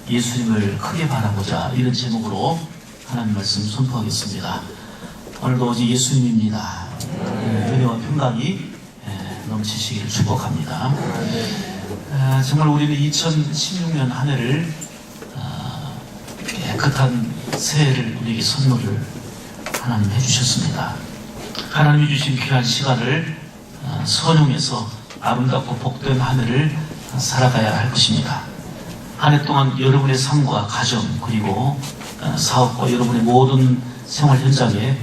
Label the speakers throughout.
Speaker 1: 예수님을 크게 바라보자, 이런 제목으로 하나님 말씀 선포하겠습니다. 오늘도 오직 예수님입니다. 은혜와 평강이 넘치시기를 축복합니다. 정말 우리는 2016년 한 해를 깨끗한 새해를 우리에게 선물을 하나님 해주셨습니다. 하나님이 주신 귀한 시간을 선용해서 아름답고 복된 한 해를 살아가야 할 것입니다. 한 해 동안 여러분의 삶과 가정, 그리고 사업과 여러분의 모든 생활 현장에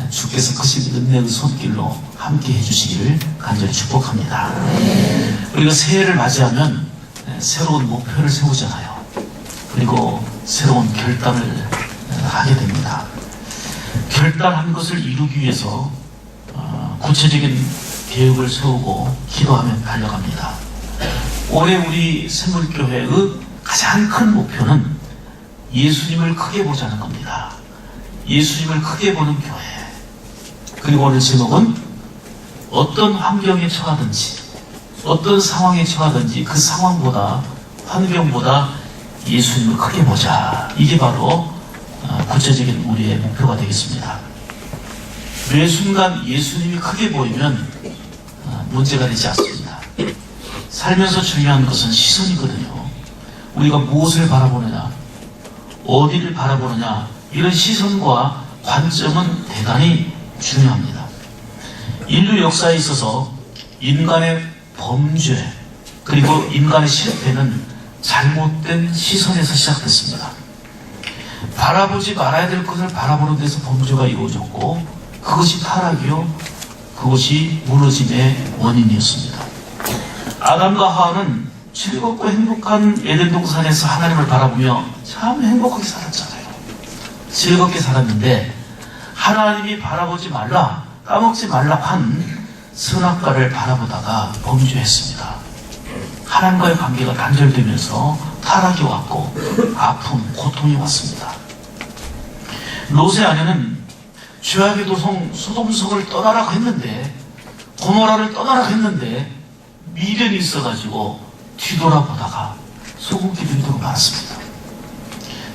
Speaker 1: 주께서 크신 은혜의 손길로 함께 해주시기를 간절히 축복합니다. 우리가 새해를 맞이하면 새로운 목표를 세우잖아요. 그리고 새로운 결단을 하게 됩니다. 결단한 것을 이루기 위해서 구체적인 계획을 세우고 기도하며 달려갑니다. 올해 우리 샘물교회의 가장 큰 목표는 예수님을 크게 보자는 겁니다. 예수님을 크게 보는 교회. 그리고 오늘 제목은 어떤 환경에 처하든지, 어떤 상황에 처하든지 그 상황보다, 환경보다 예수님을 크게 보자. 이게 바로 구체적인 우리의 목표가 되겠습니다. 매 순간 예수님이 크게 보이면 문제가 되지 않습니다. 살면서 중요한 것은 시선이거든요. 우리가 무엇을 바라보느냐, 어디를 바라보느냐, 이런 시선과 관점은 대단히 중요합니다. 인류 역사에 있어서 인간의 범죄, 그리고 인간의 실패는 잘못된 시선에서 시작됐습니다. 바라보지 말아야 될 것을 바라보는 데서 범죄가 이루어졌고, 그것이 타락이요, 그것이 무너짐의 원인이었습니다. 아담과 하와는 즐겁고 행복한 에덴 동산에서 하나님을 바라보며 참 행복하게 살았잖아요. 즐겁게 살았는데 하나님이 바라보지 말라, 까먹지 말라 한 선악과를 바라보다가 범죄했습니다. 하나님과의 관계가 단절되면서 타락이 왔고 아픔, 고통이 왔습니다. 롯의 아내는 죄악의 도성 소돔성을 떠나라고 했는데, 고모라를 떠나라고 했는데 미련이 있어가지고 뒤돌아보다가 소금기 들도록 말았습니다.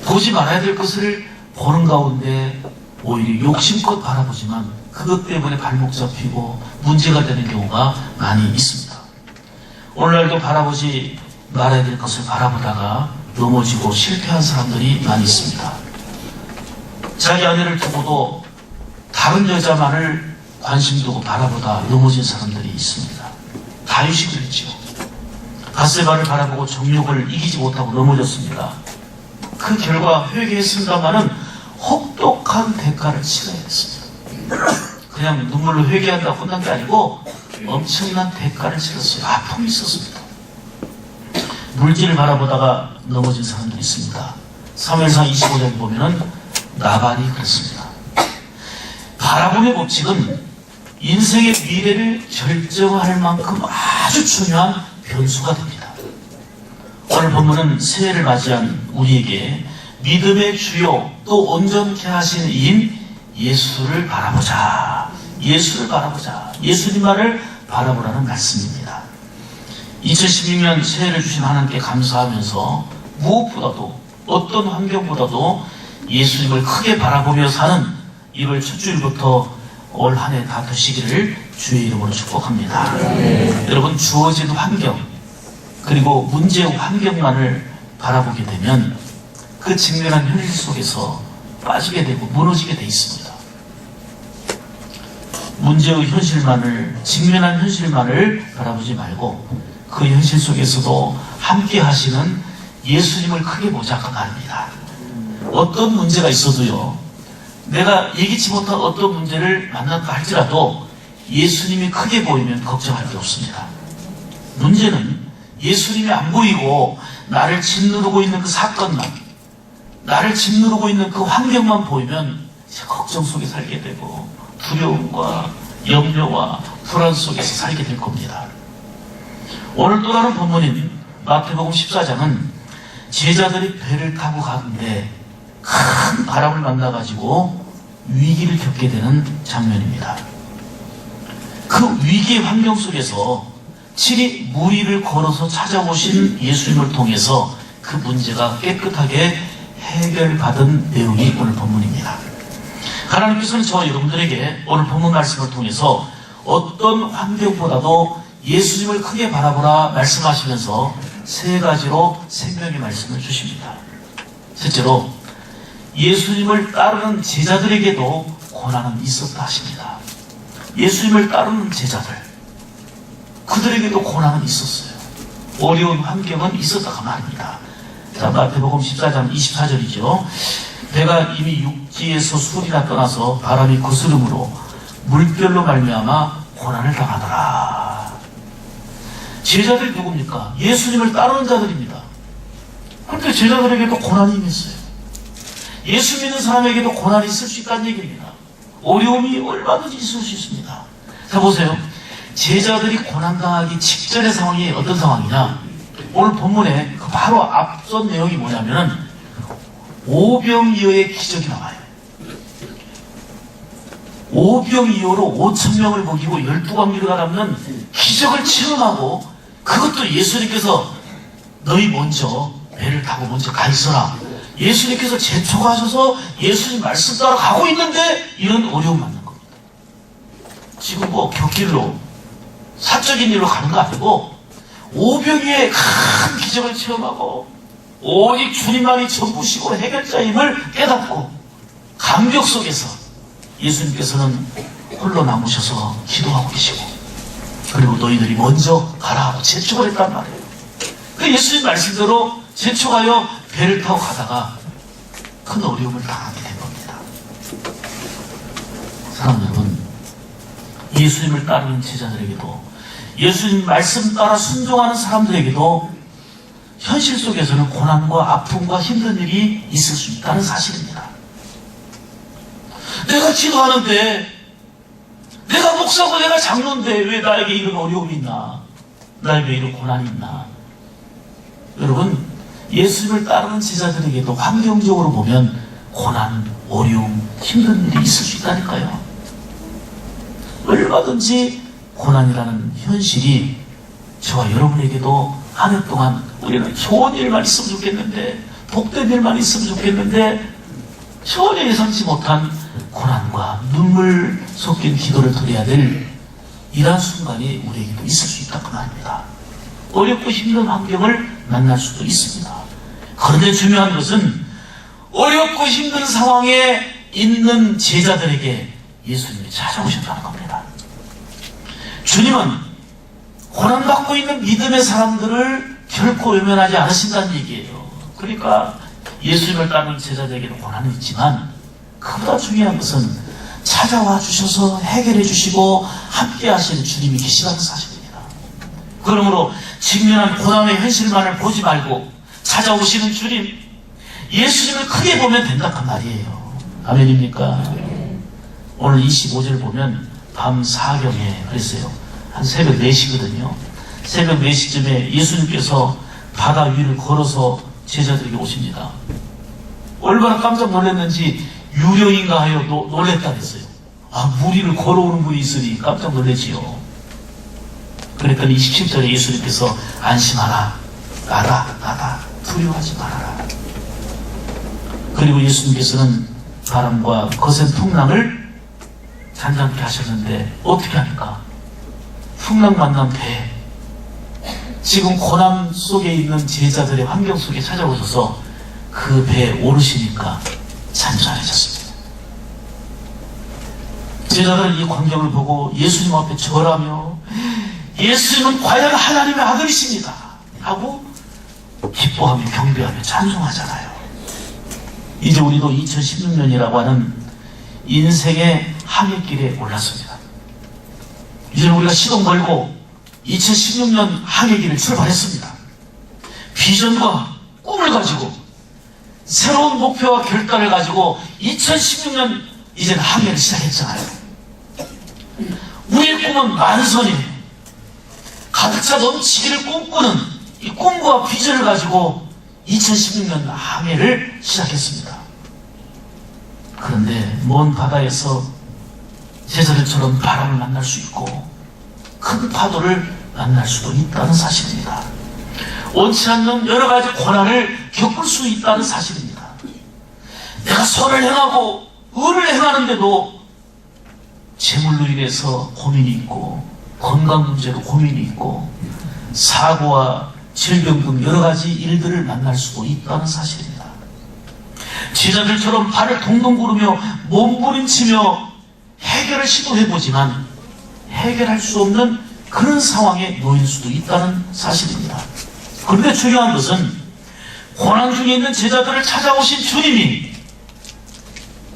Speaker 1: 보지 말아야 될 것을 보는 가운데 오히려 욕심껏 바라보지만 그것 때문에 발목 잡히고 문제가 되는 경우가 많이 있습니다. 오늘날도 바라보지 말아야 될 것을 바라보다가 넘어지고 실패한 사람들이 많이 있습니다. 자기 아내를 두고도 다른 여자만을 관심 두고 바라보다 넘어진 사람들이 있습니다. 다윗이 그랬죠. 밧세바를 바라보고 정욕을 이기지 못하고 넘어졌습니다. 그 결과 회개했습니다마는 혹독한 대가를 치러야 했습니다. 그냥 눈물로 회개한다고 끝난 게 아니고 엄청난 대가를 치렀어요. 아픔이 있었습니다. 물질을 바라보다가 넘어진 사람들이 있습니다. 사무엘상 25장 보면은 나발이 그랬습니다. 바라봄의 법칙은 인생의 미래를 결정할 만큼 아주 중요한 변수가 됩니다. 오늘 본문은 새해를 맞이한 우리에게 믿음의 주요 또 온전케 하신 이인 예수를 바라보자. 예수를 바라보자. 예수님만을 바라보라는 말씀입니다. 2016년 새해를 주신 하나님께 감사하면서 무엇보다도, 어떤 환경보다도 예수님을 크게 바라보며 사는 1월 첫 주일부터 올 한 해 다 되시기를 주의 이름으로 축복합니다. 여러분, 주어진 환경, 그리고 문제의 환경만을 바라보게 되면 그 직면한 현실 속에서 빠지게 되고 무너지게 돼 있습니다. 문제의 현실만을, 직면한 현실만을 바라보지 말고 그 현실 속에서도 함께 하시는 예수님을 크게 보자, 그 말입니다. 어떤 문제가 있어도요, 내가 예기치 못한 어떤 문제를 만났다 할지라도 예수님이 크게 보이면 걱정할 게 없습니다. 문제는 예수님이 안 보이고 나를 짓누르고 있는 그 사건만, 나를 짓누르고 있는 그 환경만 보이면 걱정 속에 살게 되고 두려움과 염려와 불안 속에서 살게 될 겁니다. 오늘 또 다른 본문인 마태복음 14장은 제자들이 배를 타고 가는데 큰 바람을 만나가지고 위기를 겪게 되는 장면입니다. 그 위기의 환경 속에서 친히 무리를 걸어서 찾아오신 예수님을 통해서 그 문제가 깨끗하게 해결받은 내용이 오늘 본문입니다. 하나님께서는 저와 여러분들에게 오늘 본문 말씀을 통해서 어떤 환경보다도 예수님을 크게 바라보라 말씀하시면서 세 가지로 생명의 말씀을 주십니다. 첫째로 예수님을 따르는 제자들에게도 고난은 있었다 하십니다. 예수님을 따르는 제자들, 그들에게도 고난은 있었어요. 어려운 환경은 있었다고 말입니다. 자, 마태복음 14장 24절이죠. 배가 이미 육지에서 술이나 떠나서 바람이 거스름으로 물결로 말미암아 고난을 당하더라. 제자들이 누굽니까? 예수님을 따르는 자들입니다. 그런데 제자들에게도 고난이 있어요. 예수 믿는 사람에게도 고난이 있을 수 있다는 얘기입니다. 어려움이 얼마든지 있을 수 있습니다. 자, 보세요. 제자들이 고난당하기 직전의 상황이 어떤 상황이냐? 오늘 본문에 그 바로 앞선 내용이 뭐냐면은 오병이어의 기적이 나와요. 오병이어로 5,000명을 먹이고 12광리가 담는 기적을 체험하고, 그것도 예수님께서 너희 먼저 배를 타고 먼저 가 있어라, 예수님께서 재촉하셔서 예수님 말씀 따라 가고 있는데 이런 어려움 만난 겁니다. 지금 뭐 곁길로 사적인 일로 가는 거 아니고 오병이어의 큰 기적을 체험하고 오직 주님만이 전부시고 해결자임을 깨닫고 감격 속에서 예수님께서는 홀로 남으셔서 기도하고 계시고, 그리고 너희들이 먼저 가라 하고 재촉을 했단 말이에요. 그 예수님 말씀대로 재촉하여 배를 타고 가다가 큰 어려움을 당하게 된 겁니다. 사랑하는 여러분, 예수님을 따르는 제자들에게도, 예수님 말씀 따라 순종하는 사람들에게도 현실 속에서는 고난과 아픔과 힘든 일이 있을 수 있다는 사실입니다. 내가 기도하는데, 내가 목사고 내가 장로인데 왜 나에게 이런 어려움이 있나? 나에게 이런 고난이 있나? 여러분, 예수님을 따르는 제자들에게도 환경적으로 보면 고난, 어려움, 힘든 일이 있을 수 있다니까요. 얼마든지 고난이라는 현실이 저와 여러분에게도 한 해 동안 우리는 좋은 일만 있으면 좋겠는데, 복된 일만 있으면 좋겠는데 전혀 예상치 못한 고난과 눈물 섞인 기도를 드려야 될 이러한 순간이 우리에게도 있을 수 있다고 말입니다. 어렵고 힘든 환경을 만날 수도 있습니다. 그런데 중요한 것은 어렵고 힘든 상황에 있는 제자들에게 예수님이 찾아오셨다는 겁니다. 주님은 고난받고 있는 믿음의 사람들을 결코 외면하지 않으신다는 얘기예요. 그러니까 예수님을 따르는 제자들에게도 고난은 있지만 그보다 중요한 것은 찾아와 주셔서 해결해 주시고 함께 하시는 주님이 계시다는 사실입니다. 그러므로 직면한 고난의 현실만을 보지 말고 찾아오시는 주님, 예수님을 크게 보면 된다 그 말이에요. 아멘입니까? 오늘 25절 보면 밤 4경에 그랬어요. 한 새벽 4시거든요. 새벽 4시쯤에 예수님께서 바다 위를 걸어서 제자들에게 오십니다. 얼마나 깜짝 놀랐는지 유령인가 하여 놀랬다 그랬어요. 아, 물 위를 걸어오는 분이 있으니 깜짝 놀랬지요. 그랬더니 27절에 예수님께서 안심하라, 나다, 두려워하지 말아라. 그리고 예수님께서는 바람과 거센 풍랑을 잔잔케 하셨는데 어떻게 합니까? 풍랑 만난 배, 지금 고난 속에 있는 제자들의 환경 속에 찾아오셔서 그 배에 오르시니까 잔잔해졌습니다. 제자들은 이 광경을 보고 예수님 앞에 절하며 예수님은 과연 하나님의 아들이십니다 하고 기뻐하며 경배하며 찬송하잖아요. 이제 우리도 2016년이라고 하는 인생의 항해길에 올랐습니다. 이제 우리가 시동 걸고 2016년 항해길을 출발했습니다. 비전과 꿈을 가지고 새로운 목표와 결단을 가지고 2016년 이제는 항해를 시작했잖아요. 우리의 꿈은 만선이에요. 가득 차 넘치기를 꿈꾸는 이 꿈과 비전을 가지고 2016년 항해를 시작했습니다. 그런데 먼 바다에서 제자들처럼 바람을 만날 수 있고 큰 파도를 만날 수도 있다는 사실입니다. 원치 않는 여러 가지 고난을 겪을 수 있다는 사실입니다. 내가 선을 행하고 의를 행하는데도 재물로 인해서 고민이 있고 건강 문제로 고민이 있고 사고와 질병 등 여러 가지 일들을 만날 수도 있다는 사실입니다. 제자들처럼 발을 동동 구르며 몸부림치며 해결을 시도해보지만 해결할 수 없는 그런 상황에 놓일 수도 있다는 사실입니다. 그런데 중요한 것은 고난 중에 있는 제자들을 찾아오신 주님이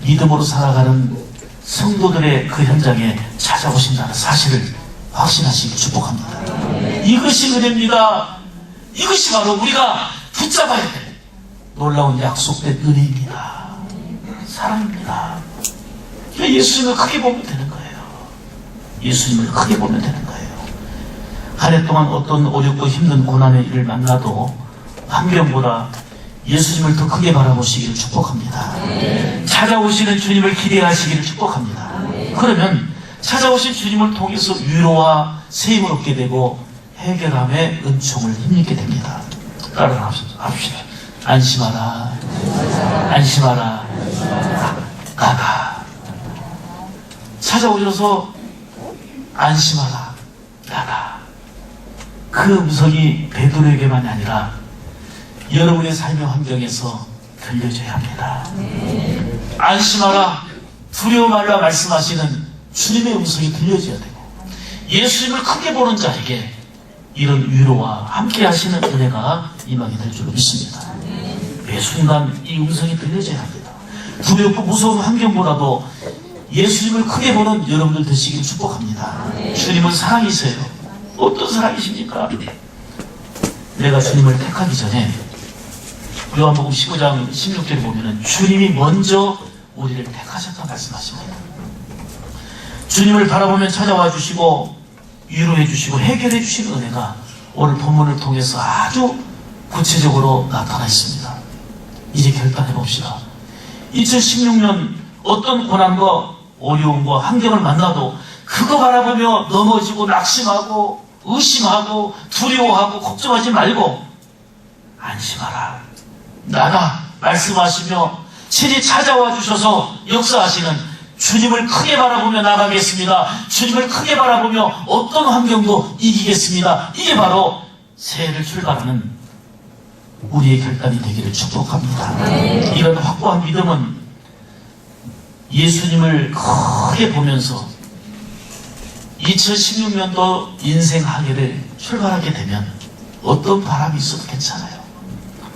Speaker 1: 믿음으로 살아가는 성도들의 그 현장에 찾아오신다는 사실을 확신하시기 축복합니다. 이것이 은혜입니다. 이것이 바로 우리가 붙잡아야 될 놀라운 약속된 은혜입니다. 사랑입니다. 예수님을 크게 보면 되는 거예요. 예수님을 크게 보면 되는 거예요. 한 해 동안 어떤 어렵고 힘든 고난의 일을 만나도 환경보다 예수님을 더 크게 바라보시기를 축복합니다. 찾아오시는 주님을 기대하시기를 축복합니다. 그러면 찾아오신 주님을 통해서 위로와 세임을 얻게 되고 해결함의 은총을 힘입게 됩니다. 따라합시다. 안심하라. 안심하라. 나다. 찾아오셔서 안심하라. 나다. 그 음성이 베드로에게만이 아니라 여러분의 삶의 환경에서 들려줘야 합니다. 안심하라. 두려워 말라 말씀하시는 주님의 음성이 들려줘야 되고 예수님을 크게 보는 자에게 이런 위로와 함께 하시는 은혜가 임하게 될 줄로 믿습니다. 매 순간 이 음성이 들려줘야 합니다. 두렵고 무서운 환경보다도 예수님을 크게 보는 여러분들 되시길 축복합니다. 주님은 사랑이세요. 어떤 사랑이십니까? 내가 주님을 택하기 전에 요한복음 15장 16절에 보면은 주님이 먼저 우리를 택하셨다 말씀하십니다. 주님을 바라보면 찾아와 주시고 위로해 주시고 해결해 주시는 은혜가 오늘 본문을 통해서 아주 구체적으로 나타나 있습니다. 이제 결단해 봅시다. 2016년 어떤 고난과 어려움과 환경을 만나도 그거 바라보며 넘어지고 낙심하고 의심하고 두려워하고 걱정하지 말고 안심하라. 나다 말씀하시며 친히 찾아와 주셔서 역사하시는 주님을 크게 바라보며 나가겠습니다. 주님을 크게 바라보며 어떤 환경도 이기겠습니다. 이게 바로 새해를 출발하는 우리의 결단이 되기를 축복합니다. 이런 확고한 믿음은 예수님을 크게 보면서 2016년도 인생 항해를 출발하게 되면 어떤 바람이 있어도 괜찮아요.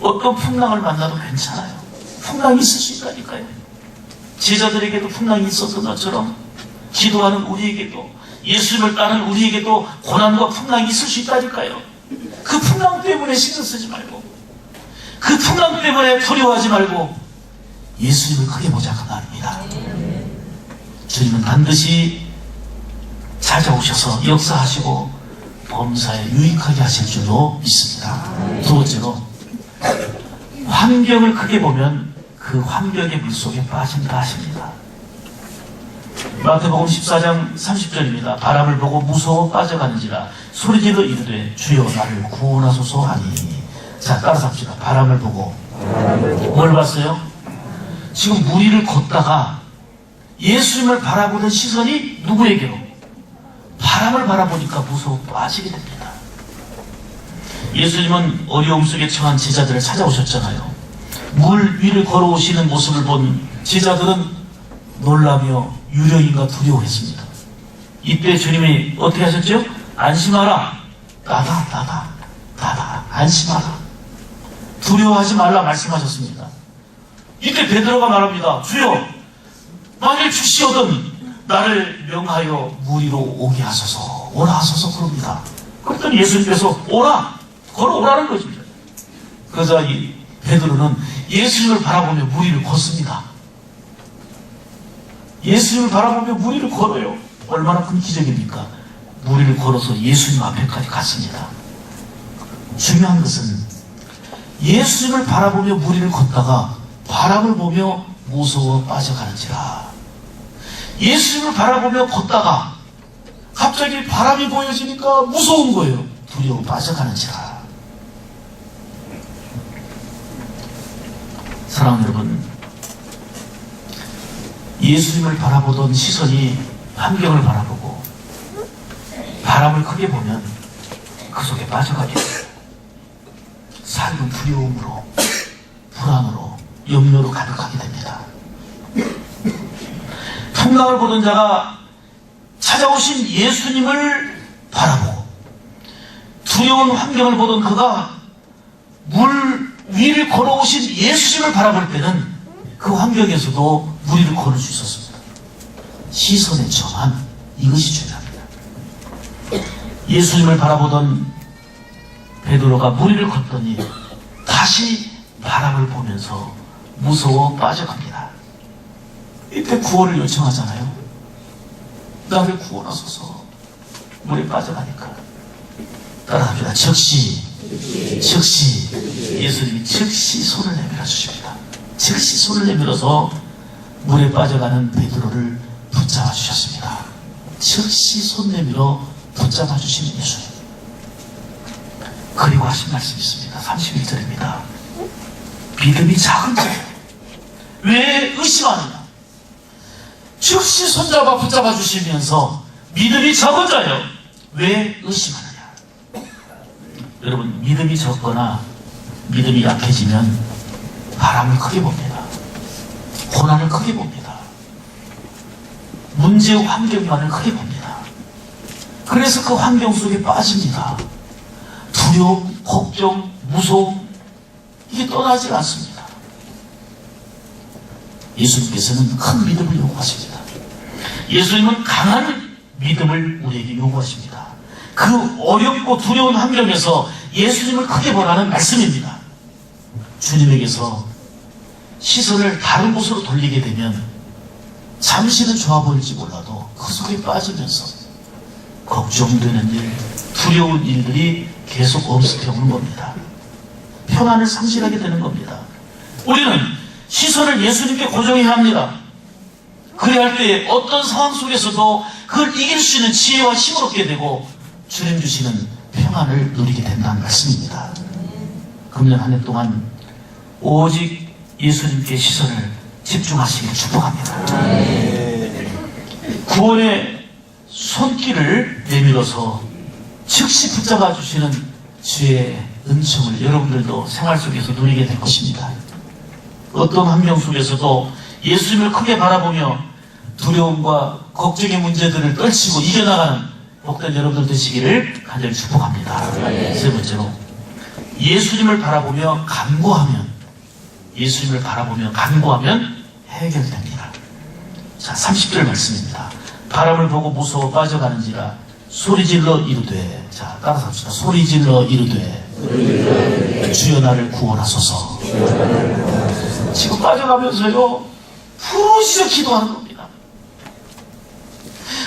Speaker 1: 어떤 풍랑을 만나도 괜찮아요. 풍랑이 있을 수 있다니까요. 제자들에게도 풍랑이 있었던 것처럼 기도하는 우리에게도 예수님을 따르는 우리에게도 고난과 풍랑이 있을 수 있다니까요. 그 풍랑 때문에 신경 쓰지 말고 그 풍랑 때문에 두려워하지 말고 예수님을 크게 보자 그 말입니다. 주님은 반드시 찾아오셔서 역사하시고 범사에 유익하게 하실 줄로 믿습니다. 두 번째로 환경을 크게 보면 그 환경의 물속에 빠진다 하십니다. 마태복음 14장 30절입니다. 바람을 보고 무서워 빠져가는지라 소리지르 이르되 주여 나를 구원하소서 하니. 자, 따라서 합시다. 바람을 보고 뭘 봤어요? 지금 물 위를 걷다가 예수님을 바라보는 시선이 누구에게로? 바람을 바라보니까 무서워 빠지게 됩니다. 예수님은 어려움 속에 처한 제자들을 찾아오셨잖아요. 물 위를 걸어오시는 모습을 본 제자들은 놀라며 유령인가 두려워했습니다. 이때 주님이 어떻게 하셨죠? 안심하라. 나다. 안심하라. 두려워하지 말라 말씀하셨습니다. 이때 베드로가 말합니다. 주여, 만일 주시오든 나를 명하여 물 위로 오게 하소서. 오라 하소서 그럽니다. 그랬더니 예수님께서 오라. 걸어오라는 것입니다. 그러자 이 베드로는 예수님을 바라보며 물 위를 걷습니다. 예수님을 바라보며 물 위를 걸어요. 얼마나 큰 기적입니까? 물 위를 걸어서 예수님 앞에까지 갔습니다. 중요한 것은 예수님을 바라보며 물 위를 걷다가 바람을 보며 무서워 빠져가는지라. 예수님을 바라보며 걷다가 갑자기 바람이 보여지니까 무서운 거예요. 두려워 빠져가는지라. 사랑하는 여러분, 예수님을 바라보던 시선이 환경을 바라보고 바람을 크게 보면 그 속에 빠져가게 돼요. 삶은 두려움으로, 불안으로, 염려로 가득하게 됩니다. 풍랑을 보던 자가 찾아오신 예수님을 바라보고 두려운 환경을 보던 그가 물 위를 걸어오신 예수님을 바라볼 때는 그 환경에서도 물 위를 걸을 수 있었습니다. 시선의 정함, 이것이 중요합니다. 예수님을 바라보던 베드로가 물 위를 걷더니 다시 바람을 보면서 무서워 빠져갑니다. 이때 구원을 요청하잖아요. 나를 구원하소서. 물에 빠져가니까 따라합니다. 즉시 예수님이 즉시 손을 내밀어 주십니다. 즉시 손을 내밀어서 물에 빠져가는 베드로를 붙잡아 주셨습니다. 즉시 손 내밀어 붙잡아 주시는 예수님. 그리고 하신 말씀이 있습니다. 31절입니다. 믿음이 작은 자요, 왜 의심하느냐? 즉시 손잡아 붙잡아 주시면서 믿음이 적은 자요, 왜 의심하느냐? 여러분, 믿음이 적거나 믿음이 약해지면 바람을 크게 봅니다. 고난을 크게 봅니다. 문제의 환경만을 크게 봅니다. 그래서 그 환경 속에 빠집니다. 두려움, 걱정, 무서움, 이게 떠나지 않습니다. 예수님께서는 큰 믿음을 요구하십니다. 예수님은 강한 믿음을 우리에게 요구하십니다. 그 어렵고 두려운 환경에서 예수님을 크게 보라는 말씀입니다. 주님에게서 시선을 다른 곳으로 돌리게 되면 잠시는 좋아 보일지 몰라도 그 속에 빠지면서 걱정되는 일, 두려운 일들이 계속 엄습해 오는 겁니다. 평안을 상실하게 되는 겁니다. 우리는 시선을 예수님께 고정해야 합니다. 그래야 할 때 어떤 상황 속에서도 그걸 이길 수 있는 지혜와 힘을 얻게 되고 주님 주시는 평안을 누리게 된다는 말씀입니다. 금년 한 해 동안 오직 예수님께 시선을 집중하시길 축복합니다. 구원의 손길을 내밀어서 즉시 붙잡아 주시는 주의 은총을 여러분들도 생활 속에서 누리게 될 것입니다. 어떤 환경 속에서도 예수님을 크게 바라보며 두려움과 걱정의 문제들을 떨치고 이겨나가는 복된 여러분들 되시기를 간절히 축복합니다. 세 번째로, 예수님을 바라보며 간구하면 해결됩니다. 자, 30절 말씀입니다. 바람을 보고 무서워 빠져가는지라 소리질러 이르되, 자, 따라서 합시다. 소리질러 이르되 주여 나를 구원하소서. 지금 빠져가면서요 부르짖어 기도하는 겁니다.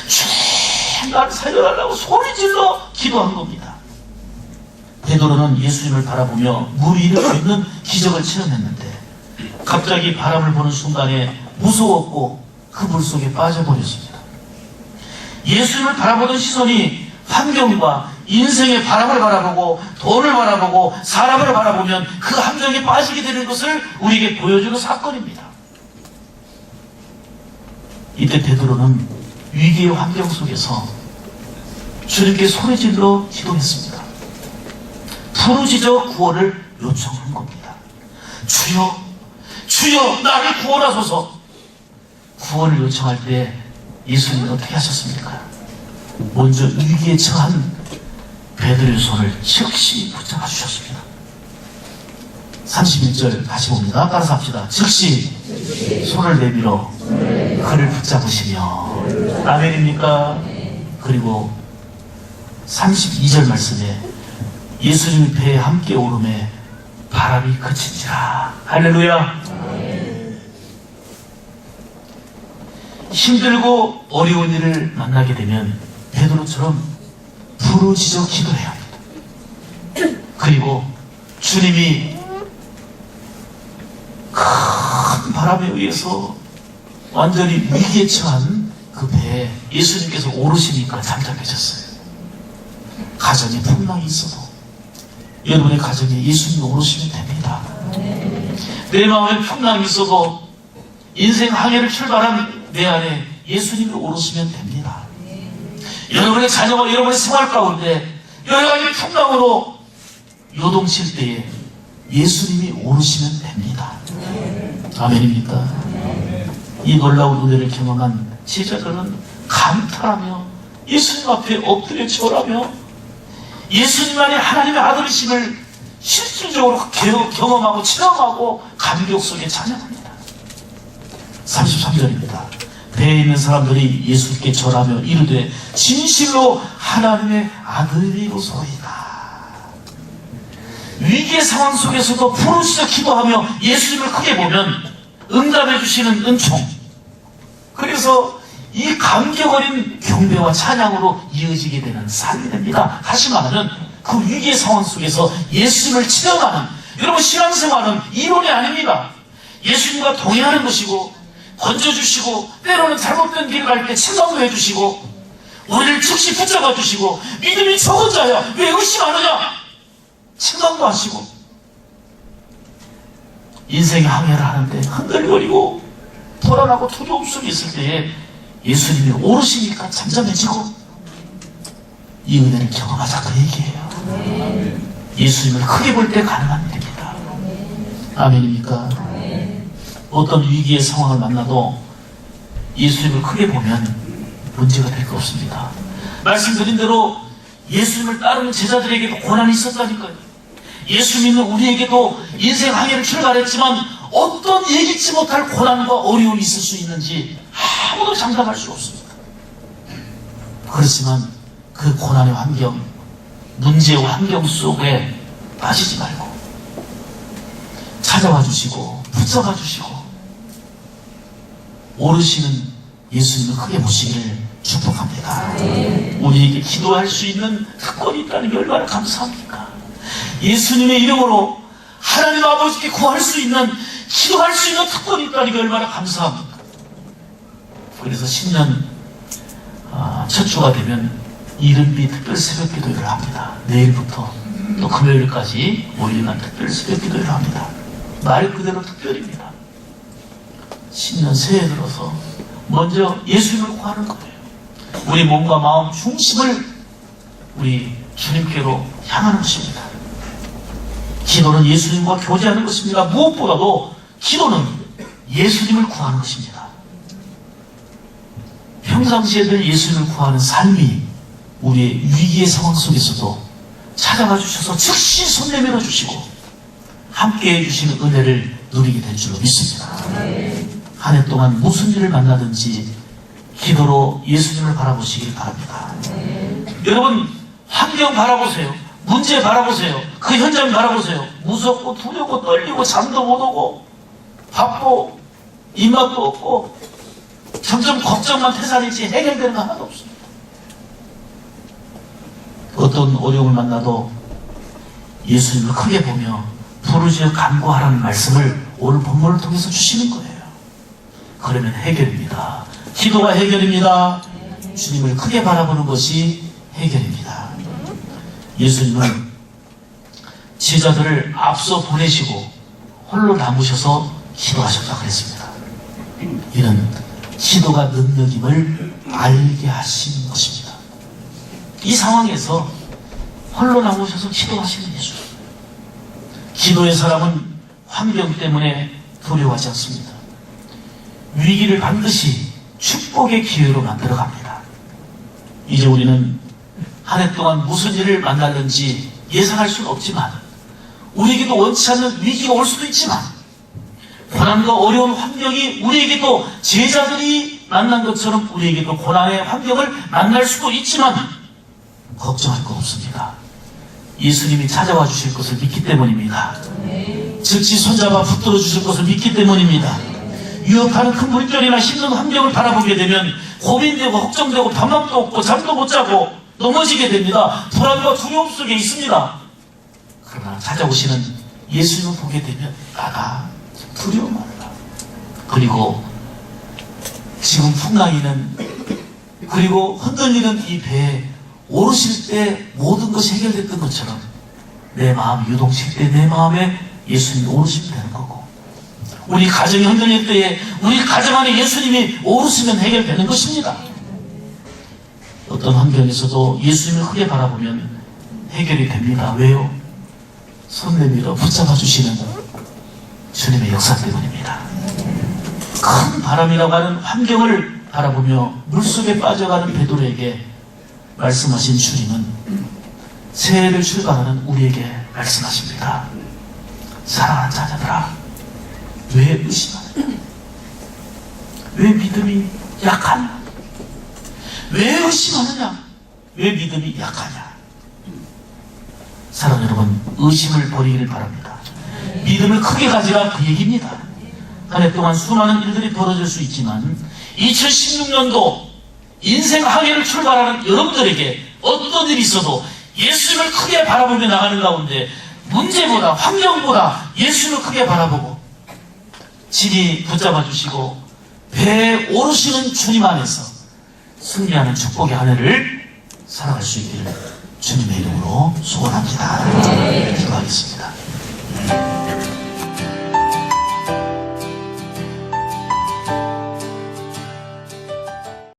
Speaker 1: 주님 나를 살려달라고 소리질러 기도하는 겁니다. 베드로는 예수님을 바라보며 물 위를 걷는 기적을 체험했는데 갑자기 바람을 보는 순간에 무서웠고 그 물속에 빠져버렸습니다. 예수님을 바라보던 시선이 환경과 인생의 바람을 바라보고 돈을 바라보고 사람을 바라보면 그 함정에 빠지게 되는 것을 우리에게 보여주는 사건입니다. 이때 베드로는 위기의 환경 속에서 주님께 소리질러 기도했습니다. 부르짖어 구원을 요청한 겁니다. 주여 나를 구원하소서. 구원을 요청할 때 예수님은 어떻게 하셨습니까? 먼저 위기에 처한 베드로의 손을 즉시 붙잡아 주셨습니다. 31절 다시 봅니다. 따라서 합시다. 즉시 손을 내밀어 그를 붙잡으시며. 아멘입니까? 그리고 32절 말씀에 예수님의 배에 함께 오름에 바람이 그친지라. 할렐루야. 힘들고 어려운 일을 만나게 되면 베드로처럼 부르짖어 기도해야 합니다. 그리고 주님이 큰 바람에 의해서 완전히 위기에 처한 그 배에 예수님께서 오르시니까 잠잠해졌어요. 가정에 풍랑이 있어도 여러분의 가정에 예수님이 오르시면 됩니다. 내 마음에 풍랑이 있어도 인생 항해를 출발한 내 안에 예수님이 오르시면 됩니다. 여러분의 자녀와 여러분의 생활 가운데 여러 가지 풍랑으로 요동칠 때에 예수님이 오르시면 됩니다. 아멘입니까? 이 놀라운 은혜를 경험한 제자들은 감탄하며 예수님 앞에 엎드려 절하며 예수님만이 하나님의 아들이심을 실질적으로 경험하고 체험하고 감격 속에 찬양합니다. 33절입니다. 배에 있는 사람들이 예수께 절하며 이르되 진실로 하나님의 아들이로소이다. 위기의 상황 속에서도 부르짖어 기도하며 예수님을 크게 보면 응답해 주시는 은총, 그래서 이 감격 어린 경배와 찬양으로 이어지게 되는 삶이 됩니다. 다시 말하면 그 위기의 상황 속에서 예수님을 체험하는, 여러분 신앙생활은 이론이 아닙니다. 예수님과 동행하는 것이고 건져주시고 때로는 잘못된 길을 갈 때 책망도 해주시고 우리를 즉시 붙잡아 주시고 믿음이 적은 자야 왜 의심하느냐 책망도 하시고 인생의 항해를 하는데 흔들거리고 불안하고 두려움 속에 있을 때에 예수님이 오르시니까 잠잠해지고 이 은혜를 경험하자 그 얘기예요. 예수님을 크게 볼 때 가능한 일입니다. 아멘입니까? 어떤 위기의 상황을 만나도 예수님을 크게 보면 문제가 될 거 없습니다. 말씀드린 대로 예수님을 따르는 제자들에게도 고난이 있었다니까요. 예수 믿는 우리에게도 인생 항해를 출발했지만 어떤 예기치 못할 고난과 어려움이 있을 수 있는지 아무도 장담할 수 없습니다. 그렇지만 그 고난의 환경, 문제의 환경 속에 빠지지 말고 찾아와 주시고 붙잡아 주시고 오르시는 예수님을 크게 보시기를 축복합니다. 우리에게 기도할 수 있는 특권이 있다는 게 얼마나 감사합니까? 예수님의 이름으로 하나님 아버지께 구할 수 있는, 기도할 수 있는 특권이 있다는 게 얼마나 감사합니까? 그래서 신년 첫 주가 되면 이른비 특별 새벽 기도회를 합니다. 내일부터 또 금요일까지 5일간 특별 새벽 기도회를 합니다. 말 그대로 특별입니다. 신년 새해 들어서 먼저 예수님을 구하는 거예요. 우리 몸과 마음 중심을 우리 주님께로 향하는 것입니다. 기도는 예수님과 교제하는 것입니다. 무엇보다도 기도는 예수님을 구하는 것입니다. 평상시에 늘 예수님을 구하는 삶이 우리의 위기의 상황 속에서도 찾아가 주셔서 즉시 손 내밀어 주시고 함께 해주시는 은혜를 누리게 될 줄로 믿습니다. 한 해 동안 무슨 일을 만나든지 기도로 예수님을 바라보시길 바랍니다. 여러분 환경 바라보세요. 문제 바라보세요. 그 현장 바라보세요. 무섭고 두렵고 떨리고 잠도 못 오고 밥도 입맛도 없고 점점 걱정만 태산이지 해결되는 거 하나도 없습니다. 어떤 어려움을 만나도 예수님을 크게 보며 부르짖어 간구하라는 말씀을 오늘 본문을 통해서 주시는 거예요. 그러면 해결입니다. 기도가 해결입니다. 주님을 크게 바라보는 것이 해결입니다. 예수님은 제자들을 앞서 보내시고 홀로 남으셔서 기도하셨다 그랬습니다. 이는 기도가 능력임을 알게 하신 것입니다. 이 상황에서 홀로 남으셔서 기도하시는 예수. 기도의 사람은 환경 때문에 두려워하지 않습니다. 위기를 반드시 축복의 기회로 만들어갑니다. 이제 우리는 한 해 동안 무슨 일을 만날는지 예상할 수는 없지만 우리에게도 원치 않는 위기가 올 수도 있지만 고난과 어려운 환경이 우리에게도 제자들이 만난 것처럼 우리에게도 고난의 환경을 만날 수도 있지만 걱정할 거 없습니다. 예수님이 찾아와 주실 것을 믿기 때문입니다. 즉시 손잡아 붙들어 주실 것을 믿기 때문입니다. 유혹하는 큰 물결이나 힘든 환경을 바라보게 되면 고민되고 걱정되고 밥맛도 없고 잠도 못 자고 넘어지게 됩니다. 불안과 두려움 속에 있습니다. 그러나 찾아오시는 예수님을 보게 되면 나가 두려움 말라. 그리고 지금 풍랑이는 그리고 흔들리는 이 배에 오르실 때 모든 것이 해결됐던 것처럼 내 마음 유동칠 때 내 마음에 예수님이 오르시면 되는 거고 우리 가정이 흔들릴 때에 우리 가정 안에 예수님이 오르시면 해결되는 것입니다. 어떤 환경에서도 예수님을 크게 바라보면 해결이 됩니다. 왜요? 손 내밀어 붙잡아 주시는 주님의 역사 때문입니다. 큰 바람이라고 하는 환경을 바라보며 물속에 빠져가는 베드로에게 말씀하신 주님은 새해를 출발하는 우리에게 말씀하십니다. 사랑하는 자녀들아, 왜 의심하느냐? 왜 믿음이 약하냐? 왜 의심하느냐? 왜 믿음이 약하냐? 사랑하는 여러분, 의심을 버리기를 바랍니다. 믿음을 크게 가지라, 그 얘기입니다. 한 해 동안 수많은 일들이 벌어질 수 있지만 2016년도 인생 항해를 출발하는 여러분들에게 어떤 일이 있어도 예수님을 크게 바라보며 나가는 가운데 문제보다 환경보다 예수님을 크게 바라보고 친히 붙잡아 주시고 배에 오르시는 주님 안에서 승리하는 축복의 한 해를 살아갈 수 있기를 주님의 이름으로 소원합니다.